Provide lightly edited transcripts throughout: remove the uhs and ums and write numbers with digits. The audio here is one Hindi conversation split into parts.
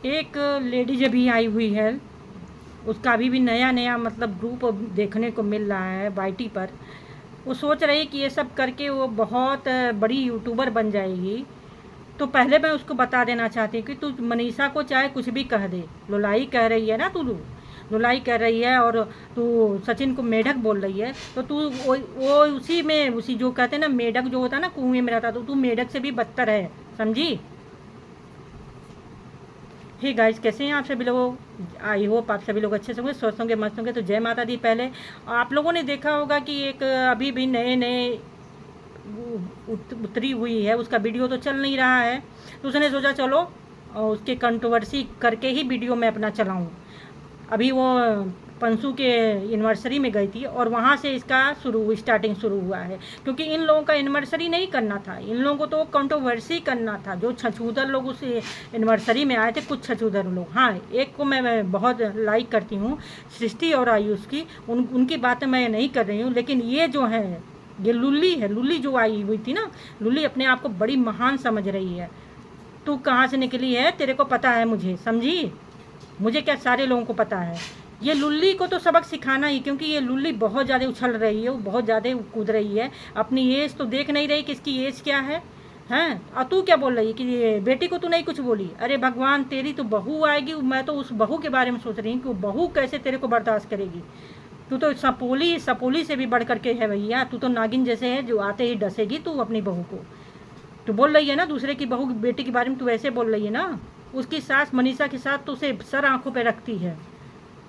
एक लेडीज अभी आई हुई है, उसका अभी भी नया नया मतलब ग्रुप देखने को मिल रहा है वाईटी पर। वो सोच रही कि ये सब करके वो बहुत बड़ी यूट्यूबर बन जाएगी। तो पहले मैं उसको बता देना चाहती हूँ कि तू मनीषा को चाहे कुछ भी कह दे, लुलाई कह रही है ना तू, लुलाई कर रही है, और तू सचिन को मेढक बोल रही है, तो तू वो उसी में, उसी जो कहते हैं ना मेढक जो होता है ना कुएं में रहता, तो तू मेढक से भी बदतर है, समझी। हे गाइस, कैसे हैं आप सभी लोग। आई होप आप सभी लोग अच्छे से होंगे, स्वस्थ होंगे, मस्त होंगे। तो जय माता दी। पहले आप लोगों ने देखा होगा कि एक अभी भी नए नए उतरी हुई है, उसका वीडियो तो चल नहीं रहा है, तो उसने सोचा चलो उसके कंट्रोवर्सी करके ही वीडियो मैं अपना चलाऊँ। अभी वो पंसू के एनिवर्सरी में गई थी और वहाँ से इसका स्टार्टिंग शुरू हुआ है, क्योंकि इन लोगों का एनिवर्सरी नहीं करना था, इन लोगों को तो कंट्रोवर्सी करना था। जो छछूदर लोग उस एनिवर्सरी में आए थे, कुछ छछूदर लोग, हाँ एक को मैं बहुत लाइक करती हूँ, सृष्टि और आयुष की, उनकी बातें मैं नहीं कर रही हूँ, लेकिन ये जो है, ये लुल्ली है, लुल्ली जो आई हुई थी ना, लुल्ली अपने आप को बड़ी महान समझ रही है। तू कहाँ से निकली है तेरे को पता है मुझे, समझी, मुझे क्या सारे लोगों को पता है। ये लुल्ली को तो सबक सिखाना ही, क्योंकि ये लुल्ली बहुत ज़्यादा उछल रही है, वो बहुत ज़्यादा कूद रही है, अपनी एज तो देख नहीं रही कि इसकी एज क्या है। हैं, और तू क्या बोल रही है कि ये बेटी को तू नहीं कुछ बोली। अरे भगवान, तेरी तो बहू आएगी, मैं तो उस बहू के बारे में सोच रही हूँ कि वो बहू कैसे तेरे को बर्दाश्त करेगी। तू तो सपोली सपोली से भी बढ़ करके है भैया, तू तो नागिन जैसे है जो आते ही डसेगी तू अपनी बहू को। तू बोल रही है ना दूसरे की बहू बेटी के बारे में, तू ऐसे बोल रही है ना। उसकी सास मनीषा के साथ तो उसे सर आंखों पे रखती है।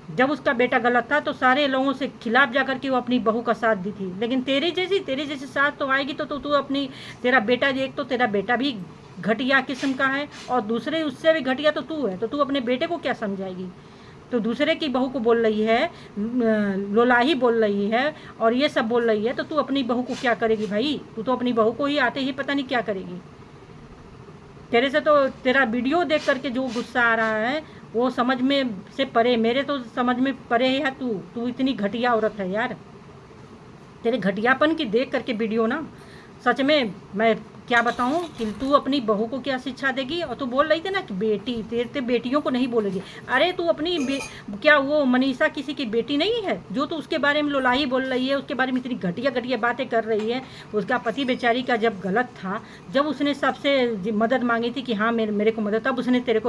जब उसका बेटा गलत था तो सारे लोगों से खिलाफ जा करके वो अपनी बहू का साथ दी थी, लेकिन तेरी जैसी साथ तो आएगी तो तू अपनी, तेरा बेटा, एक तो तेरा बेटा भी घटिया किस्म का है और दूसरे उससे भी घटिया तो तू है, तो तू अपने बेटे को क्या समझाएगी। तो दूसरे की बहू को बोल रही है, लोलाही बोल रही है और ये सब बोल रही है, तो तू अपनी बहू को क्या करेगी भाई। तू तो अपनी बहू को ही आते ही पता नहीं क्या करेगी। तेरे से तो तेरा वीडियो देख करके जो गुस्सा आ रहा है वो समझ में से परे, मेरे तो समझ में परे है। तू इतनी घटिया औरत है यार, तेरे घटियापन की देख करके वीडियो ना, सच में मैं क्या बताऊं कि तू अपनी बहू को क्या शिक्षा देगी। और तू बोल रही थी ना कि बेटी, तेरे बेटियों को नहीं बोलेगी। अरे तू अपनी क्या वो मनीषा किसी की बेटी नहीं है जो तू उसके बारे में लोलाही बोल रही है, उसके बारे में इतनी घटिया घटिया बातें कर रही है। उसका पति बेचारी का जब गलत था, जब उसने सबसे मदद मांगी थी कि हाँ मेरे को मदद, तब उसने तेरे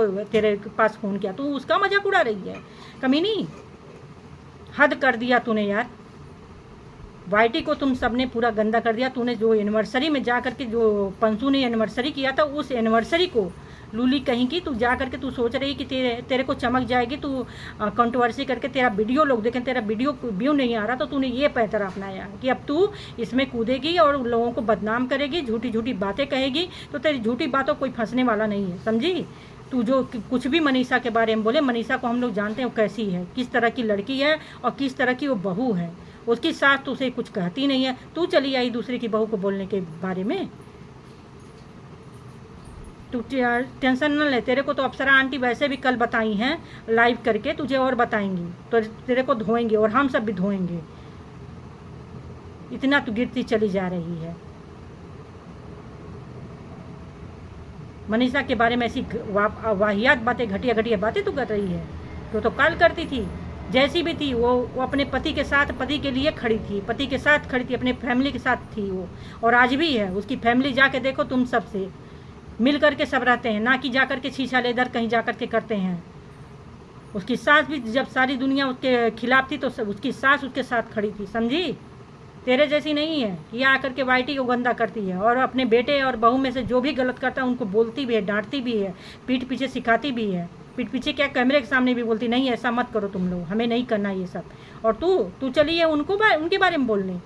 पास फ़ोन किया, तू उसका मजाक उड़ा रही है। कमीनी, हद कर दिया तूने यार। वाईटी को तुम सबने पूरा गंदा कर दिया। तूने जो एनिवर्सरी में जा करके, जो पंसू ने एनिवर्सरी किया था, उस एनिवर्सरी को लूली कहीं की तू जा करके तू सोच रही कि तेरे को चमक जाएगी, तू कंट्रोवर्सी करके तेरा वीडियो लोग देखें, तेरा वीडियो व्यू नहीं आ रहा, तो तूने ये पैतरा अपनाया कि अब तू इसमें कूदेगी और लोगों को बदनाम करेगी, झूठी झूठी बातें कहेगी। तो तेरी झूठी बातों कोई फंसने वाला नहीं है, समझी। तू जो कुछ भी मनीषा के बारे में बोले, मनीषा को हम लोग जानते हैं वो कैसी है, किस तरह की लड़की है और किस तरह की वो बहू है। उसकी सास तो उसे कुछ कहती नहीं है, तू चली आई दूसरे की बहू को बोलने के बारे में। तू टेंशन न ले, तेरे को तो अप्सरा आंटी वैसे भी कल बताई हैं लाइव करके, तुझे और बताएंगी, तो तेरे को धोएंगे और हम सब भी धोएंगे। इतना तू गिरती चली जा रही है। मनीषा के बारे में ऐसी वाहियात बातें, घटिया घटिया बातें तू कर रही है। तो कल करती थी, जैसी भी थी वो अपने पति के साथ, पति के लिए खड़ी थी, पति के साथ खड़ी थी, अपने फैमिली के साथ थी वो, और आज भी है। उसकी फैमिली जाके देखो, तुम सबसे मिल करके सब रहते हैं, ना कि जा करके छीछा लेदर कहीं जा करके करते हैं। उसकी सास भी जब सारी दुनिया उसके खिलाफ थी तो उसकी सास उसके साथ खड़ी थी, समझी। तेरे जैसी नहीं है, ये आकर के वाईटी को गंदा करती है और अपने बेटे और बहू में से जो भी गलत करता है उनको बोलती भी है, डांटती भी है, पीठ पीछे सिखाती भी है। पीठ पीछे क्या, कैमरे के सामने भी बोलती, नहीं ऐसा मत करो तुम लोग, हमें नहीं करना ये सब। और तू चली है उनके बारे में बोलने।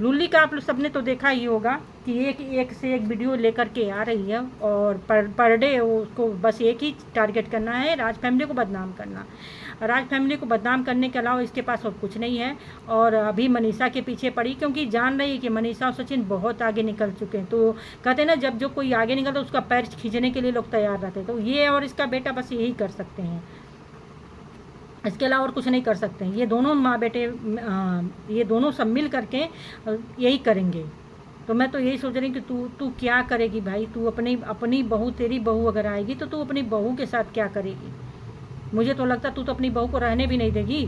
लुल्ली का आप लोग सबने तो देखा ही होगा कि एक से एक वीडियो लेकर के आ रही है और पर डे उसको बस एक ही टारगेट करना है, राज फैमिली को बदनाम करना। राज फैमिली को बदनाम करने के अलावा इसके पास और कुछ नहीं है। और अभी मनीषा के पीछे पड़ी, क्योंकि जान रही है कि मनीषा और सचिन बहुत आगे निकल चुके हैं। तो कहते हैं ना, जब जो कोई आगे निकलता उसका पैर खींचने के लिए लोग तैयार रहते हैं। तो ये और इसका बेटा बस यही कर सकते हैं, इसके अलावा और कुछ नहीं कर सकते हैं। ये दोनों माँ बेटे, ये दोनों सब मिल करके यही करेंगे। तो मैं तो यही सोच रही हूँ कि तू क्या करेगी भाई। तू अपनी बहू, तेरी बहू अगर आएगी तो तू अपनी बहू के साथ क्या करेगी। मुझे तो लगता तू तो अपनी बहू को रहने भी नहीं देगी,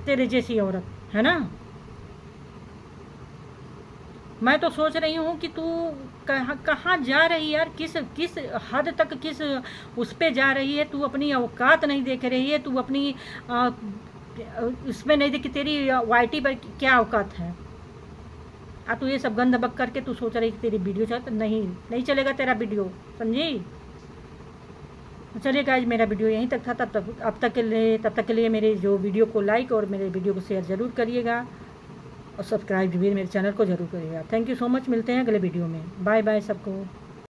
तेरे जैसी औरत, है ना। मैं तो सोच रही हूँ कि तू कहाँ कहाँ जा रही है यार, किस किस हद तक, किस उस पे जा रही है। तू अपनी औकात नहीं देख रही है, तू अपनी उसमें नहीं देखी तेरी वाईटी पर क्या औकात है। तू ये सब गंद बक करके तू सोच रही तेरी वीडियो चल, नहीं नहीं चलेगा तेरा वीडियो, समझी। चलिए गाइज, मेरा वीडियो यहीं तक था। तब तक के लिए मेरे जो वीडियो को लाइक और मेरे वीडियो को शेयर ज़रूर करिएगा और सब्सक्राइब भी मेरे चैनल को ज़रूर करिएगा। थैंक यू सो मच, मिलते हैं अगले वीडियो में। बाय बाय सबको।